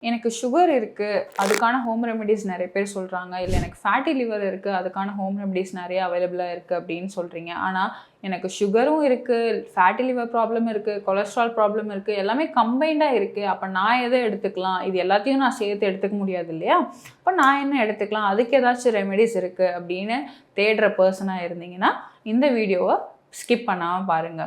எனக்கு சுகர் இருக்கு. அதுக்கான ஹோம் ரெமிடீஸ் நெறைய பேர் சொல்றாங்க. இல்ல எனக்கு ஃபேட்டி லிவர் இருக்கு. அதுக்கான ஹோம் ரெமிடீஸ் நெறைய அவைலபிளா இருக்கு அப்படின்னு சொல்றீங்க. ஆனா, எனக்கு சுகரும் இருக்கு, ஃபேட்டி லிவர் ப்ராப்ளம் இருக்கு, கொலஸ்ட்ரால் ப்ராப்ளம் இருக்கு. எல்லாமே கம்பைன்டா இருக்கு. அப்ப நான் எத எடுத்துக்கலாம்? இது எல்லாத்தையும் நான் சேர்த்து எடுத்துக்க முடியாது இல்லையா? அப்ப நான் என்ன எடுத்துக்கலாம்? அதுக்கு ஏதாச்சும் ரெமிடீஸ் இருக்கு அப்படின்னு தேடுற பெர்சனா இருந்தீங்கன்னா, இந்த வீடியோவ ஸ்கிப் பண்ணாம பாருங்க.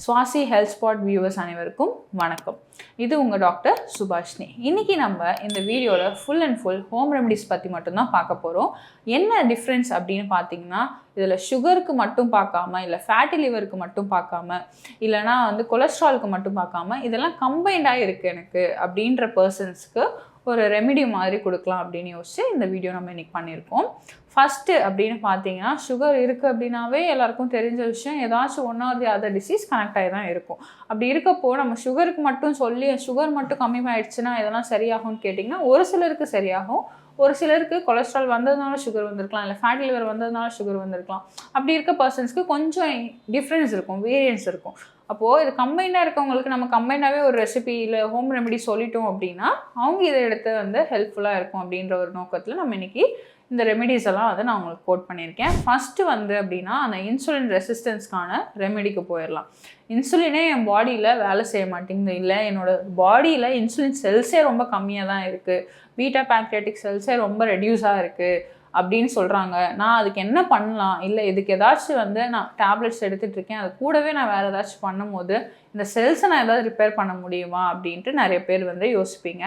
சுவாசி ஹெல்த் ஸ்பாட் வியூவர்ஸ் அனைவருக்கும் வணக்கம். இது உங்கள் டாக்டர் சுபாஷினி. இன்றைக்கி நம்ம இந்த வீடியோவில் full and full home remedies பற்றி மட்டும்தான் பார்க்க போகிறோம். என்ன டிஃப்ரென்ஸ் அப்படின்னு பார்த்தீங்கன்னா, இதில் சுகருக்கு மட்டும் பார்க்காம, இல்லை ஃபேட்டி லிவருக்கு மட்டும் பார்க்காம, இல்லைனா கொலஸ்ட்ராலுக்கு மட்டும் பார்க்காம, இதெல்லாம் கம்பைண்டாக இருக்குது எனக்கு அப்படின்ற பர்சன்ஸ்க்கு ஒரு ரெமிடி மாதிரி கொடுக்கலாம் அப்படின்னு யோசிச்சு இந்த வீடியோ நம்ம இன்றைக்கி பண்ணியிருக்கோம். ஃபஸ்ட்டு அப்படின்னு பார்த்தீங்கன்னா, சுகர் இருக்குது அப்படின்னாவே எல்லாருக்கும் தெரிஞ்ச விஷயம், ஏதாச்சும் one or the other disease connect ஆகி தான் இருக்கும். அப்படி இருக்கப்போ நம்ம சுகருக்கு மட்டும் சொல்லி சுகர் மட்டும் கம்மியாயிடுச்சுன்னா இதெல்லாம் சரியாகும்னு கேட்டிங்கன்னா, ஒரு சிலருக்கு சரியாகும். ஒரு சிலருக்கு கொலஸ்ட்ரால் வந்ததுனால சுகர் வந்திருக்கலாம், இல்லை ஃபேட்டி லிவர் வந்ததுனால சுகர் வந்திருக்கலாம். அப்படி இருக்க பர்சன்ஸ்க்கு கொஞ்சம் டிஃப்ரென்ஸ் இருக்கும், வேரியன்ஸ் இருக்கும். அப்போது இது கம்பைண்டாக இருக்கவங்களுக்கு நம்ம கம்பைண்டாகவே ஒரு ரெசிபி இல்லை ஹோம் ரெமெடி சொல்லிட்டோம் அப்படின்னா, அவங்க இதை எடுத்து ஹெல்ப்ஃபுல்லாக இருக்கும் அப்படின்ற ஒரு நோக்கத்தில் நம்ம இன்றைக்கி இந்த ரெமெடிஸ் எல்லாம் நான் உங்களுக்கு கோட் பண்ணியிருக்கேன். ஃபஸ்ட்டு அப்படின்னா அந்த இன்சுலின் ரெசிஸ்டன்ஸ்க்கான ரெமெடிக்கு போயிடலாம். இன்சுலினே என் பாடியில் வேலை செய்ய மாட்டேங்குது, இல்லை என்னோடய பாடியில் இன்சுலின் செல்ஸே ரொம்ப கம்மியாக தான் இருக்குது, பீட்டா பேங்க்ரியாட்டிக் செல்ஸே ரொம்ப ரெடியூஸாக இருக்குது அப்படின்னு சொல்கிறாங்க. நான் அதுக்கு என்ன பண்ணலாம்? இல்லை இதுக்கு ஏதாச்சும் நான் டேப்லெட்ஸ் எடுத்துகிட்ருக்கேன், அது கூடவே நான் வேறு ஏதாச்சும் பண்ணும்போது இந்த செல்ஸை நான் ஏதாவது ரிப்பேர் பண்ண முடியுமா அப்படின்ட்டு நிறைய பேர் யோசிப்பீங்க.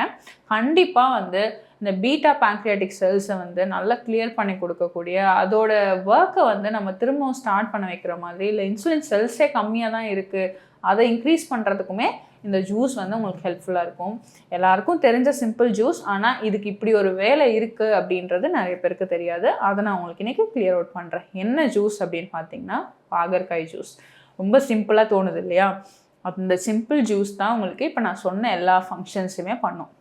கண்டிப்பாக இந்த பீட்டா பேங்க்ரியாட்டிக் செல்ஸை நல்லா கிளியர் பண்ணி கொடுக்கக்கூடிய அதோட ஒர்க்கை நம்ம திரும்பவும் ஸ்டார்ட் பண்ண வைக்கிற மாதிரி, இல்லை இன்சுலின் செல்ஸே கம்மியாக தான் இருக்குது, அதை இன்க்ரீஸ் பண்ணுறதுக்குமே இந்த ஜூஸ் உங்களுக்கு ஹெல்ப்ஃபுல்லாக இருக்கும். எல்லாருக்கும் தெரிஞ்ச சிம்பிள் ஜூஸ், ஆனால் இதுக்கு இப்படி ஒரு வேலை இருக்குது அப்படின்றது நிறைய பேருக்கு தெரியாது. அதை நான் உங்களுக்கு இன்றைக்கி கிளியர் அவுட் பண்ணுறேன். என்ன ஜூஸ் அப்படின்னு பார்த்தீங்கன்னா, பாகற்காய் ஜூஸ். ரொம்ப சிம்பிளாக தோணுது இல்லையா? அந்த சிம்பிள் ஜூஸ் தான் உங்களுக்கு இப்போ நான் சொன்ன எல்லா ஃபங்க்ஷன்ஸுமே பண்ணும்.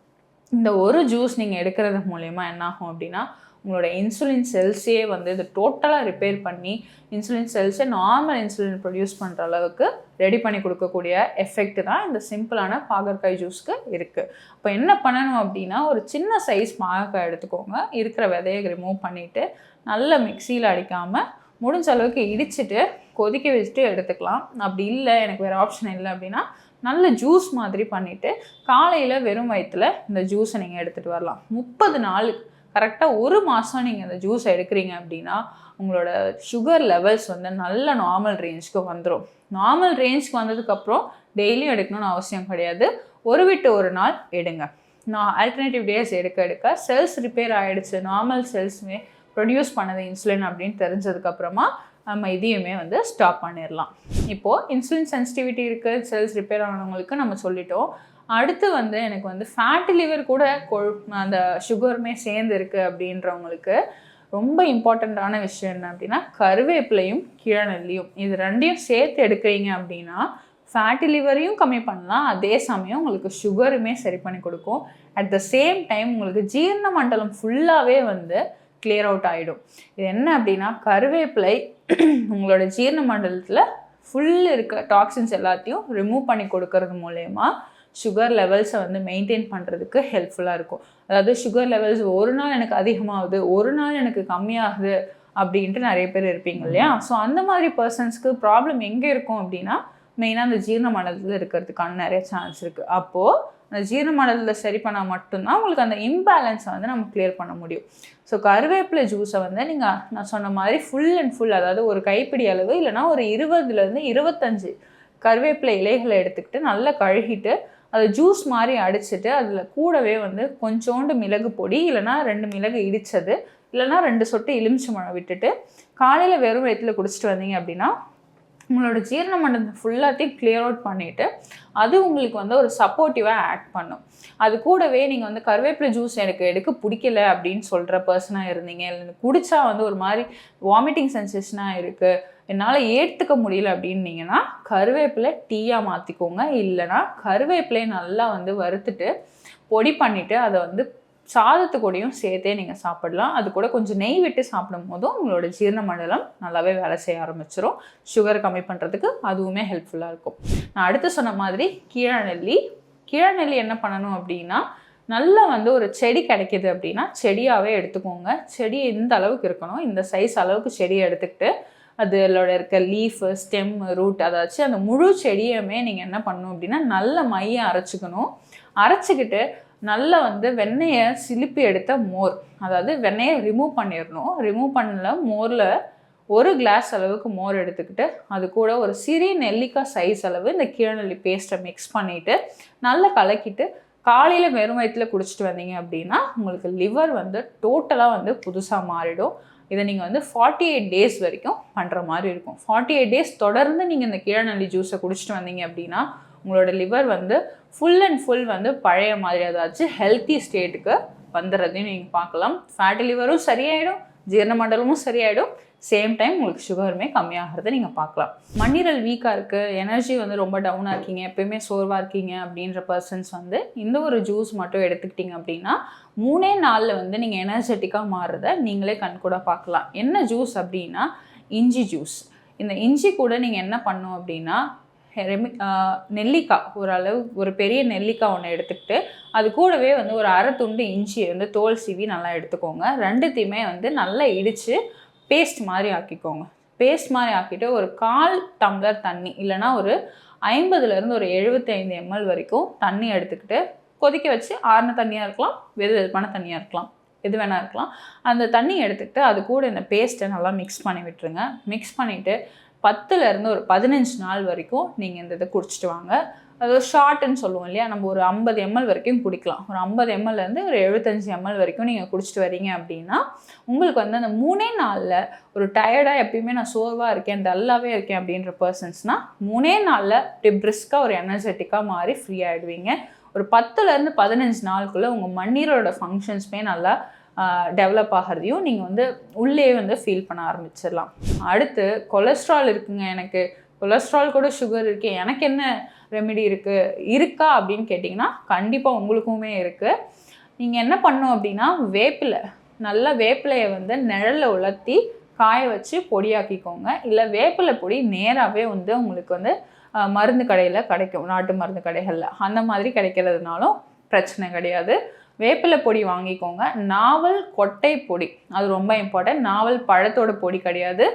இந்த ஒரு ஜூஸ் நீங்கள் எடுக்கிறது மூலயமா என்ன ஆகும் அப்படின்னா, உங்களோட இன்சுலின் செல்ஸே இது டோட்டலாக ரிப்பேர் பண்ணி இன்சுலின் செல்ஸை நார்மல் இன்சுலின் ப்ரொடியூஸ் பண்ணுற அளவுக்கு ரெடி பண்ணி கொடுக்கக்கூடிய எஃபெக்ட் தான் இந்த சிம்பிளான பாகற்காய் ஜூஸ்க்கு இருக்குது. இப்போ என்ன பண்ணணும் அப்படின்னா, ஒரு சின்ன சைஸ் பாகற்காய் எடுத்துக்கோங்க. இருக்கிற விதையை ரிமூவ் பண்ணிவிட்டு நல்லா மிக்சியில் அடிக்காமல் முடிஞ்ச அளவுக்கு இடிச்சிட்டு கொதிக்க வச்சுட்டு எடுத்துக்கலாம். அப்படி இல்லை எனக்கு வேறு ஆப்ஷன் இல்லை அப்படின்னா, நல்ல ஜூஸ் மாதிரி பண்ணிவிட்டு காலையில் வெறும் வயிற்றில் இந்த ஜூஸை நீங்கள் எடுத்துகிட்டு வரலாம். 30 நாள் கரெக்டாக 1 மாதம் நீங்கள் இந்த ஜூஸை எடுக்கிறீங்க அப்படின்னா, உங்களோட சுகர் லெவல்ஸ் நல்ல நார்மல் ரேஞ்சுக்கு வந்துடும். நார்மல் ரேஞ்சுக்கு வந்ததுக்கப்புறம் டெய்லியும் எடுக்கணும்னு அவசியம் கிடையாது. ஒரு விட்டு ஒரு நாள் எடுங்க. நான் ஆல்டர்னேட்டிவ் டேஸ் எடுக்க செல்ஸ் ரிப்பேர் ஆகிடுச்சு, நார்மல் செல்ஸுமே ப்ரொடியூஸ் பண்ணது இன்சுலின் அப்படின்னு தெரிஞ்சதுக்கப்புறமா நம்ம இதையுமே ஸ்டாப் பண்ணிடலாம். இப்போது இன்சுலின் சென்சிட்டிவிட்டி இருக்குது, செல்ஸ் ரிப்பேர் ஆனவங்களுக்கு நம்ம சொல்லிட்டோம். அடுத்து எனக்கு ஃபேட்டி லிவர் கூட அந்த சுகருமே சேர்ந்து இருக்குது அப்படின்றவங்களுக்கு ரொம்ப இம்பார்ட்டண்ட்டான விஷயம் என்ன அப்படின்னா, கருவேப்பிலையும் கீழநெல்லியும் இது ரெண்டையும் சேர்த்து எடுக்கிறீங்க அப்படின்னா ஃபேட்டி லிவரையும் கம்மி பண்ணலாம், அதே சமயம் உங்களுக்கு சுகருமே சரி பண்ணி கொடுக்கும். அட் த சேம் டைம் உங்களுக்கு ஜீரண மண்டலம் ஃபுல்லாகவே கிளியர் அவுட் ஆகிடும். இது என்ன அப்படின்னா, கருவேப்பிலை உங்களோட ஜீரண மண்டலத்தில் ஃபுல் இருக்க டாக்ஸின்ஸ் எல்லாத்தையும் ரிமூவ் பண்ணி கொடுக்கறது மூலயமா சுகர் லெவல்ஸை மெயின்டைன் பண்ணுறதுக்கு ஹெல்ப்ஃபுல்லாக இருக்கும். அதாவது சுகர் லெவல்ஸ் ஒரு நாள் எனக்கு அதிகமாகுது, ஒரு நாள் எனக்கு கம்மியாகுது அப்படின்ட்டு நிறைய பேர் இருப்பீங்க இல்லையா? ஸோ அந்த மாதிரி பர்சன்ஸ்க்கு ப்ராப்ளம் எங்கே இருக்கும் அப்படின்னா, மெயினாக அந்த ஜீரண மண்டலத்தில் இருக்கிறதுக்கான நிறைய சான்ஸ் இருக்குது. அப்போது அந்த ஜீரண மண்டலத்தில் சரி பண்ணால் மட்டும்தான் உங்களுக்கு அந்த இம்பேலன்ஸை நம்ம கிளியர் பண்ண முடியும். ஸோ கருவேப்பிலை ஜூஸை நீங்கள் நான் சொன்ன மாதிரி ஃபுல் அண்ட் ஃபுல், அதாவது ஒரு கைப்பிடி அளவு இல்லைனா ஒரு 20லேருந்து 25 கருவேப்பிலை இலைகளை எடுத்துக்கிட்டு நல்லா கழுகிட்டு அதை ஜூஸ் மாதிரி அடிச்சுட்டு அதில் கூடவே கொஞ்சோண்டு மிளகு பொடி இல்லைனா 2 மிளகு இடித்தது இல்லைனா 2 சொட்டு எலுமிச்சம்பழம் விட்டுட்டு காலையில் வெறும் வயிற்றில் குடிச்சிட்டு வந்தீங்க அப்படின்னா, உங்களோட ஜீரண மண்டலத்தை ஃபுல்லாத்தையும் கிளியர் அவுட் பண்ணிவிட்டு அது உங்களுக்கு ஒரு சப்போர்ட்டிவாக ஆக்ட் பண்ணும். அது கூடவே நீங்கள் கருவேப்பிலை ஜூஸ் எனக்கு எடுக்க பிடிக்கல அப்படின்னு சொல்கிற பர்சனாக இருந்தீங்க, இல்லை குடித்தா ஒரு மாதிரி வாமிட்டிங் சென்சேஷனாக இருக்குது, என்னால் ஏற்றுக்க முடியல அப்படின்னீங்கன்னா கருவேப்பிலை டீயாக மாற்றிக்கோங்க. இல்லைனா கருவேப்பிலையை நல்லா வறுத்துட்டு பொடி பண்ணிவிட்டு அதை சாதத்து கூடயும் சேர்த்தே நீங்கள் சாப்பிடலாம். அது கூட கொஞ்சம் நெய் விட்டு சாப்பிடும் போதும் உங்களோட ஜீரண மண்டலம் நல்லாவே வேலை செய்ய ஆரம்பிச்சிடும். சுகர் கம்மி பண்ணுறதுக்கு அதுவுமே ஹெல்ப்ஃபுல்லாக இருக்கும். நான் அடுத்து சொன்ன மாதிரி கீழநெல்லி என்ன பண்ணணும் அப்படின்னா, நல்லா வந்து ஒரு செடி கிடைக்கிது அப்படின்னா செடியாகவே எடுத்துக்கோங்க. செடி இந்த அளவுக்கு இருக்கணும், இந்த சைஸ் அளவுக்கு செடியை எடுத்துக்கிட்டு அதோட இருக்க லீஃபு, ஸ்டெம், ரூட் அதாச்சும் அந்த முழு செடியுமே நீங்கள் என்ன பண்ணணும் அப்படின்னா நல்ல மையை அரைச்சிக்கணும். அரைச்சிக்கிட்டு நல்லா வந்து வெண்ணெயை சிலுப்பி எடுத்த மோர், அதாவது வெண்ணெயை ரிமூவ் பண்ணிடணும். ரிமூவ் பண்ணல மோரில் 1 கிளாஸ் அளவுக்கு மோர் எடுத்துக்கிட்டு அது கூட ஒரு சிறிய நெல்லிக்காய் சைஸ் அளவு இந்த கீழநெல்லி பேஸ்ட்டை மிக்ஸ் பண்ணிவிட்டு நல்லா கலக்கிட்டு காலையில் வெறும் வயிற்றில் குடிச்சிட்டு வந்தீங்க அப்படின்னா உங்களுக்கு லிவர் வந்து டோட்டலாக வந்து புதுசாக மாறிடும். இதை நீங்கள் வந்து 48 டேஸ் வரைக்கும் பண்ணுற மாதிரி இருக்கும். 48 டேஸ் தொடர்ந்து நீங்கள் இந்த கீழநெல்லி ஜூஸை குடிச்சிட்டு வந்தீங்க அப்படின்னா உங்களோட லிவர் வந்து ஃபுல் அண்ட் ஃபுல் வந்து பழைய மாதிரி அதாச்சும் ஹெல்த்தி ஸ்டேட்டுக்கு வந்துடுறதையும் நீங்கள் பார்க்கலாம். ஃபேட்டி லிவரும் சரியாயிடும், ஜீரண மண்டலமும் சரியாயிடும், சேம் டைம் உங்களுக்கு சுகருமே கம்மியாகிறத நீங்கள் பார்க்கலாம். மண்ணீரல் வீக்காக இருக்குது, எனர்ஜி வந்து ரொம்ப டவுனாக இருக்கீங்க, எப்பயுமே சோர்வாக இருக்கீங்க அப்படின்ற பர்சன்ஸ் வந்து இந்த ஒரு ஜூஸ் மட்டும் எடுத்துக்கிட்டிங்க அப்படின்னா 3 நாளில் வந்து நீங்கள் எனர்ஜெட்டிக்காக மாறுறத நீங்களே கண்கூட பார்க்கலாம். என்ன ஜூஸ் அப்படின்னா இஞ்சி ஜூஸ். இந்த இஞ்சி கூட நீங்கள் என்ன பண்ணணும் அப்படின்னா நெல்லிக்காய் ஓரளவு ஒரு பெரிய நெல்லிக்காய் ஒன்று எடுத்துக்கிட்டு அது கூடவே வந்து ஒரு அரை துண்டு இஞ்சியை வந்து தோல் சீவி நல்லா எடுத்துக்கோங்க. ரெண்டுத்தையுமே வந்து நல்லா இடித்து பேஸ்ட் மாதிரி ஆக்கிக்கோங்க. பேஸ்ட் மாதிரி ஆக்கிட்டு ஒரு 1/4 டம்ளர் தண்ணி இல்லைனா ஒரு 50லேருந்து ஒரு 75 ml வரைக்கும் தண்ணி எடுத்துக்கிட்டு கொதிக்க வச்சு ஆறின தண்ணியாக இருக்கலாம், வெதுவெதுப்பான தண்ணியாக இருக்கலாம், எது வேணா இருக்கலாம். அந்த தண்ணி எடுத்துக்கிட்டு அது கூட இந்த பேஸ்ட்டை நல்லா மிக்ஸ் பண்ணி விட்டுருங்க. மிக்ஸ் பண்ணிவிட்டு 10லேருந்து ஒரு 15 நாள் வரைக்கும் நீங்கள் இந்த இதை குடிச்சிட்டு வாங்க. அது ஒரு ஷார்ட்டுன்னு சொல்லுவோம் இல்லையா, நம்ம ஒரு 50 ml வரைக்கும் குடிக்கலாம். ஒரு 50 mlலேருந்து ஒரு 75 ml வரைக்கும் நீங்கள் குடிச்சிட்டு வரீங்க அப்படின்னா உங்களுக்கு வந்து அந்த 3 நாளில் ஒரு டயர்டாக எப்பயுமே நான் சோர்வாக இருக்கேன், டல்லாகவே இருக்கேன் அப்படின்ற பர்சன்ஸ்னால் 3 நாளில் இப்படி பிரிஸ்காக ஒரு எனர்ஜெட்டிக்காக மாறி ஃப்ரீ ஆகிடுவீங்க. ஒரு 10லேருந்து 15 நாளுக்குள்ளே உங்கள் மண்ணீரோட ஃபங்க்ஷன்ஸுமே நல்லா டெவலப் ஆகிறதையும் நீங்கள் வந்து உள்ளே வந்து ஃபீல் பண்ண ஆரம்பிச்சிடலாம். அடுத்து கொலஸ்ட்ரால் இருக்குங்க, எனக்கு கொலஸ்ட்ரால் கூட சுகர் இருக்குது, எனக்கு என்ன ரெமெடி இருக்கா அப்படின்னு கேட்டிங்கன்னா கண்டிப்பாக உங்களுக்குமே இருக்குது. நீங்கள் என்ன பண்ணணும் அப்படின்னா நல்லா வேப்பிலையை வந்து நிழலில் உலர்த்தி காய வச்சு பொடியாக்கிக்கோங்க. இல்லை வேப்பிலை பொடி நேராகவே வந்து உங்களுக்கு வந்து மருந்து கடையில் கிடைக்கும், நாட்டு மருந்து கடைகளில் அந்த மாதிரி கிடைக்கிறதுனாலும் பிரச்சனை கிடையாது. வேப்பிலை பொடி வாங்கிக்கோங்க. நாவல் கொட்டை பொடி அது ரொம்ப இம்பார்ட்டன்ட். நாவல் பழத்தோட பொடி கிடையாது,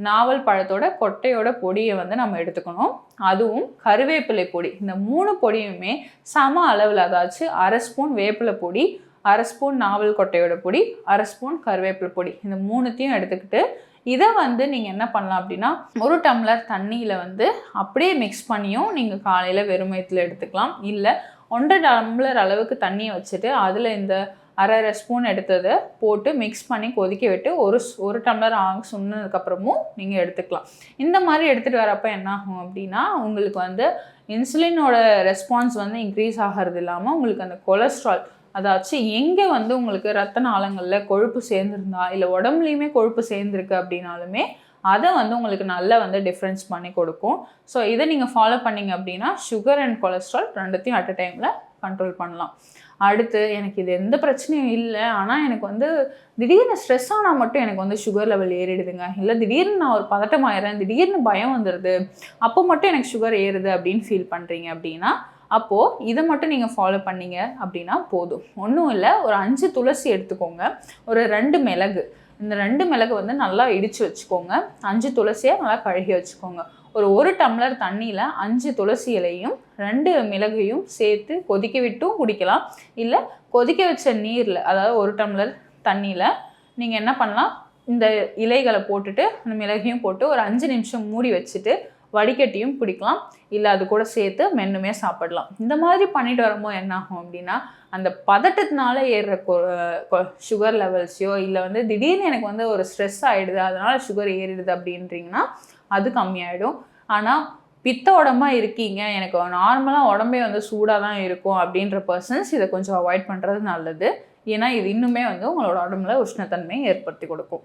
நாவல் பழத்தோட கொட்டையோட பொடியை வந்து நம்ம எடுத்துக்கணும். அதுவும் கருவேப்பிலை பொடி, இந்த 3 பொடியுமே சம அளவில், அதாச்சும் 1/2 ஸ்பூன் வேப்பிலை பொடி, 1/2 ஸ்பூன் நாவல் கொட்டையோட பொடி, 1/2 ஸ்பூன் கருவேப்பிலை பொடி, இந்த 3த்தையும் எடுத்துக்கிட்டு இதை வந்து நீங்கள் என்ன பண்ணலாம் அப்படின்னா 1 டம்ளர் தண்ணியில் வந்து அப்படியே மிக்ஸ் பண்ணியும் நீங்கள் காலையில் வெறும் வயிற்றில் எடுத்துக்கலாம். இல்லை 1.5 டம்ளர் அளவுக்கு தண்ணியை வச்சுட்டு அதில் இந்த 1/2 ஸ்பூன் எடுத்ததை போட்டு மிக்ஸ் பண்ணி கொதிக்க விட்டு ஒரு டம்ளர் சொன்னதுக்கப்புறமும் நீங்கள் எடுத்துக்கலாம். இந்த மாதிரி எடுத்துகிட்டு வரப்போ என்ன ஆகும் அப்படின்னா உங்களுக்கு வந்து இன்சுலினோட ரெஸ்பான்ஸ் வந்து இன்க்ரீஸ் ஆகிறது இல்லாமல் உங்களுக்கு அந்த கொலஸ்ட்ரால், அதாச்சும் எங்கே வந்து உங்களுக்கு ரத்த நாளங்களில் கொழுப்பு சேர்ந்துருந்தா இல்லை உடம்புலையுமே கொழுப்பு சேர்ந்துருக்கு அப்படின்னாலுமே அதை வந்து உங்களுக்கு நல்லா வந்து டிஃப்ரென்ஸ் பண்ணி கொடுக்கும். ஸோ இதை நீங்கள் ஃபாலோ பண்ணிங்க அப்படின்னா சுகர் அண்ட் கொலஸ்ட்ரால் ரெண்டுத்தையும் அட் அ டைமில் கண்ட்ரோல் பண்ணலாம். அடுத்து எனக்கு இது எந்த பிரச்சனையும் இல்லை, ஆனால் எனக்கு வந்து திடீர்னு ஸ்ட்ரெஸ் ஆனால் மட்டும் எனக்கு வந்து சுகர் லெவல் ஏறிடுதுங்க, இல்லை திடீர்னு நான் ஒரு பதட்டமாயிடுறேன், திடீர்னு பயம் வந்துடுது, அப்போ மட்டும் எனக்கு சுகர் ஏறுது அப்படின்னு ஃபீல் பண்ணுறீங்க அப்படின்னா அப்போது இதை மட்டும் நீங்கள் ஃபாலோ பண்ணீங்க அப்படின்னா போதும். ஒன்றும் இல்லை, ஒரு 5 துளசி எடுத்துக்கோங்க, ஒரு 2 மிளகு, இந்த 2 மிளகு வந்து நல்லா இடித்து வச்சுக்கோங்க. 5 துளசியை நல்லா கழுகி வச்சுக்கோங்க. ஒரு டம்ளர் தண்ணியில் 5 துளசி இலையும் 2 மிளகையும் சேர்த்து கொதிக்க விட்டும் குடிக்கலாம். இல்லை கொதிக்க வச்ச நீரில், அதாவது 1 டம்ளர் தண்ணியில் நீங்கள் என்ன பண்ணலாம், இந்த இலைகளை போட்டுட்டு அந்த மிளகையும் போட்டு ஒரு 5 நிமிஷம் மூடி வச்சுட்டு வடிகட்டியும் குடிக்கலாம். இல்லை அது கூட சேர்த்து மென்னுமே சாப்பிடலாம். இந்த மாதிரி பண்ணிட்டு வரும்போது என்ன ஆகும் அப்படின்னா அந்த பதட்டத்தினால ஏறுற சுகர் லெவல்ஸையோ இல்லை வந்து திடீர்னு எனக்கு வந்து ஒரு ஸ்ட்ரெஸ் ஆகிடுது அதனால் சுகர் ஏறிடுது அப்படின்றீங்கன்னா அது கம்மியாயிடும். ஆனால் பித்த உடம்பா இருக்கீங்க, எனக்கு நார்மலாக உடம்பே வந்து சூடாக தான் இருக்கும் அப்படின்ற பர்சன்ஸ் இதை கொஞ்சம் அவாய்ட் பண்ணுறது நல்லது. ஏன்னா இது இன்னுமே வந்து உங்களோட உடம்புல உஷ்ணத்தன்மையை ஏற்படுத்தி கொடுக்கும்.